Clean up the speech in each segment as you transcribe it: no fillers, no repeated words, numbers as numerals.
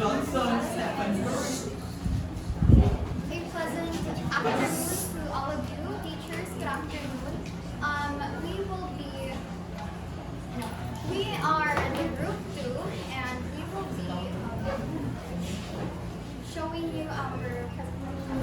pleasant afternoon to all of you teachers. Good afternoon. We are in group 2 and we will be showing you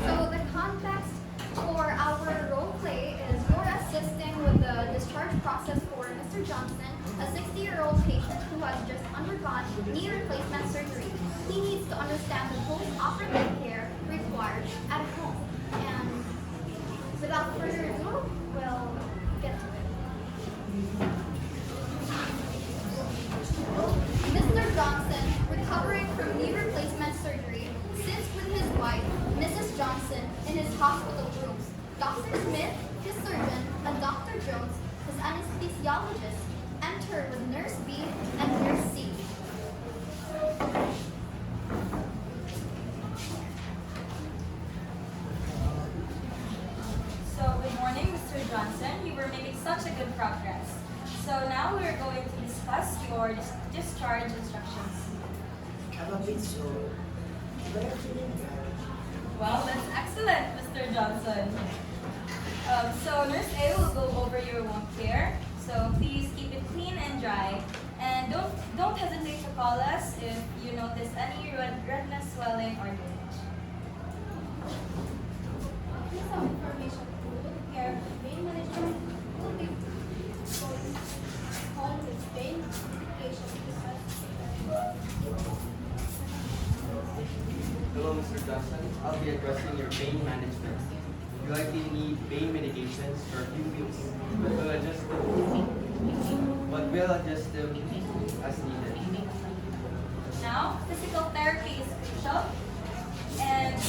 so the context for our role play is you're assisting with the discharge process for Mr. Johnson, a 60-year-old patient who has just undergone knee replacement surgery. He needs to understand the post-operative care required at home. And without further ado, we'll get to it. Mr. Johnson, recovering from knee replacement surgery, sits with his wife, Mrs. Johnson, in his hospital rooms. Dr. Smith, his surgeon, and Dr. Jones, his anesthesiologist, enter with Nurse B and Nurse C. So, good morning, Mr. Johnson. You were making such a good progress. So now we're going to discuss your discharge instructions. I'm a bit sore. Well, that's excellent, Mr. Johnson. So Nurse A will go over your wound care. So please keep it clean and dry. And don't hesitate to call us if you notice any redness, swelling, or damage. Some information to wound care pain management will be home with pain medication. Hello, Mr. Johnson. I'll be addressing your pain management. You likely need pain medications for a few weeks, but we'll adjust them as needed. Now, physical therapy is crucial. And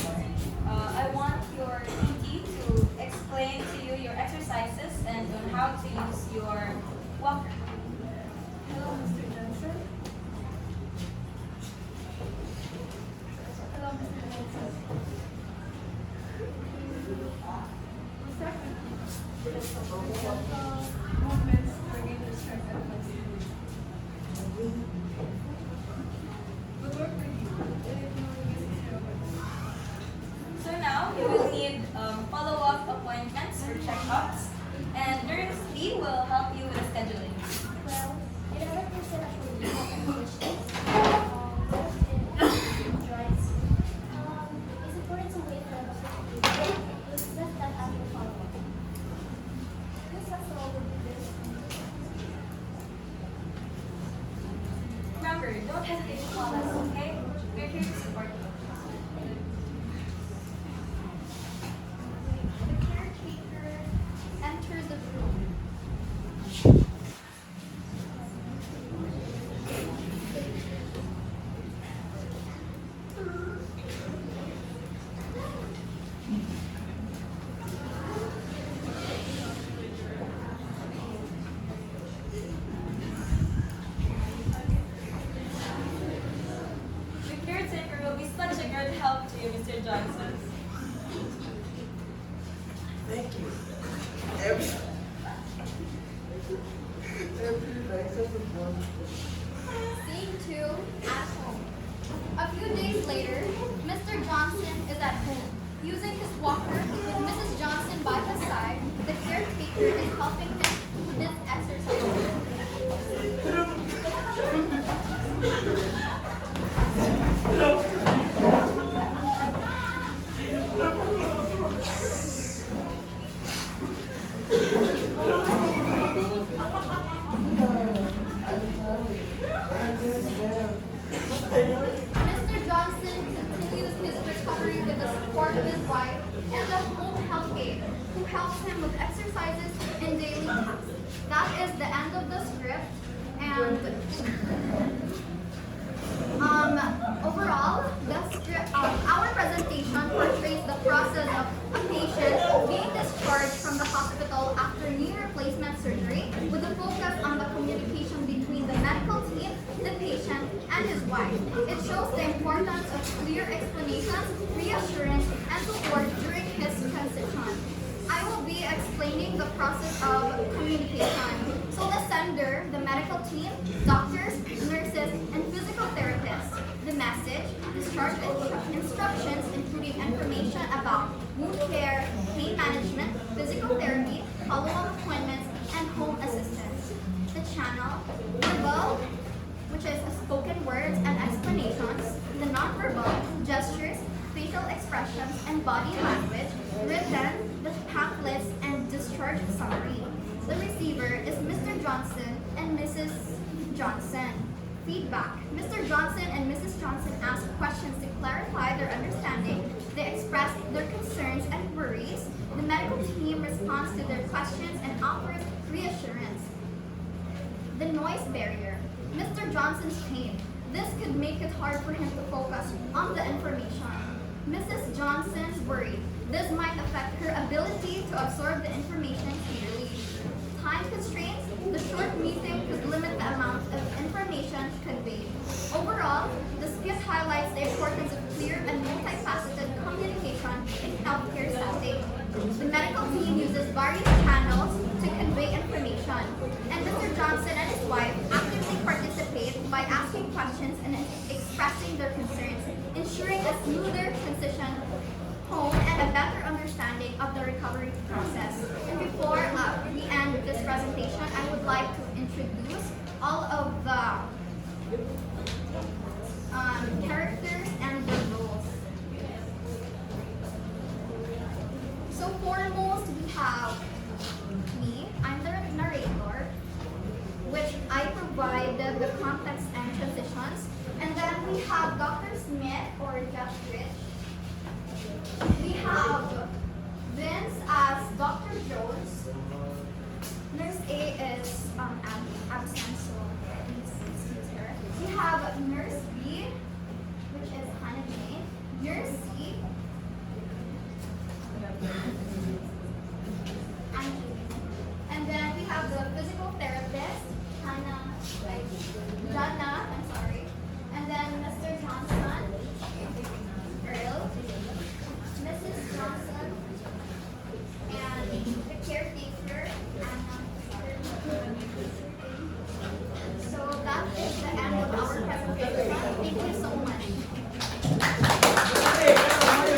I want your PT to explain to you your exercises and on how to use your walker. Hello, Mr. Johnson. Hello, Mr. Johnson. Movements bringing the strength and flexibility. Good work with you. So now you will need follow-up appointments or checkups, and Nurse B will help you with the scheduling. Well, in order to set up your conditions, it's important to wait for the let's let that after follow-up. This has all will be this. Remember, don't hesitate to call us, okay? We're here to support you. The caretaker enters the room. The caretaker will be such a good help to you, Mr. Johnson. Thank you. Every night of the morning. Scene 2 at home. A few days later, Mr. Johnson is at home. Using his walker with Mrs. Johnson by his side, the caretaker is helping him with his exercise. Mr. Johnson continues his recovery with the support of his wife and the home health aide, who helps him with exercises and daily tasks. That is the end of the script. And overall, our presentation portrays the process of a patient being discharged from the hospital after knee replacement surgery, with a focus on the communication between the medical team, the patient, and his wife. It shows the importance of clear explanations, reassurance, and support during his transition. I will be explaining the process of communication. So the sender, the medical team, doctors, nurses, and physical therapists. The message language, discharge instructions including information about wound care, pain management, physical therapy, follow-up appointments, and home assistance. The channel, verbal, which is spoken words and explanations, the nonverbal, gestures, facial expressions, and body language, written, the pamphlets, and discharge summary. The receiver is Mr. Johnson and Mrs. Johnson. Feedback. Mr. Johnson and Mrs. Johnson ask questions to clarify their understanding. They express their concerns and worries. The medical team responds to their questions and offers reassurance. The noise barrier. Mr. Johnson's pain. This could make it hard for him to focus on the information. Mrs. Johnson's worry. This might affect her ability to absorb the information clearly. Time constraints. The short meeting could limit the amount of information conveyed. Overall, the skit highlights the importance of clear and multifaceted communication in healthcare setting. The medical team uses various channels to convey information, and Mr. Johnson and his wife actively participate by asking questions and expressing their concerns, ensuring a smoother transition home and a better understanding of the recovery process. And before we end this presentation, I would like to introduce all of the characters and their roles. So foremost, we have me. I'm the narrator, which I provide the context and transitions. And then we have Dr. Smith or Jatrich. We have Vince as Dr. Jones. Nurse A is absent, so please excuse her. We have Nurse